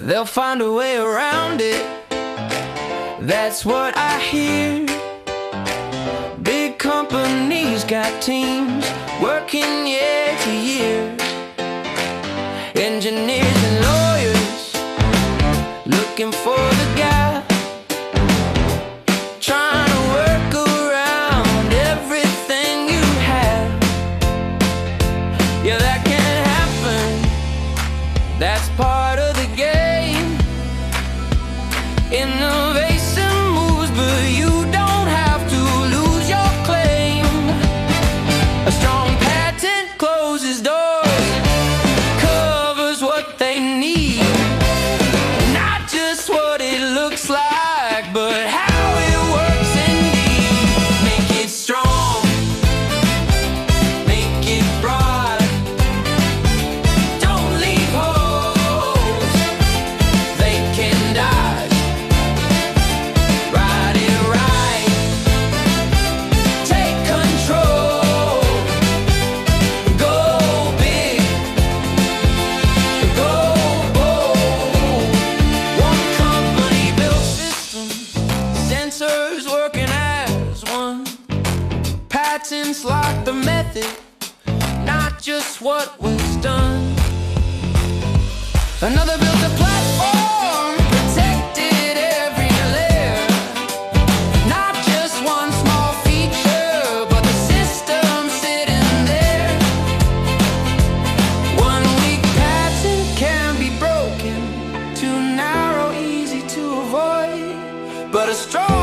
They'll find a way around it. That's what I hear. Big companies got teams working year to year. Engineers and lawyers looking for the guy, trying to work around everything you have. Yeah, that can happen. That's part of the game. Innovation moves, but you don't have to lose your claim. A strong patent closes doors, covers what they need. Not just what it looks like, but how it works indeed. Make it strong, make it broad. Don't leave holes they can dodge. Ride it right, take control. Go big, go bold. One company built systems, sensors working as one. Patents lock the method, not just what was done. Another built a platform, protected every layer. Not just one small feature, but the system sitting there. One weak patent can be broken, too narrow, easy to avoid. But a strong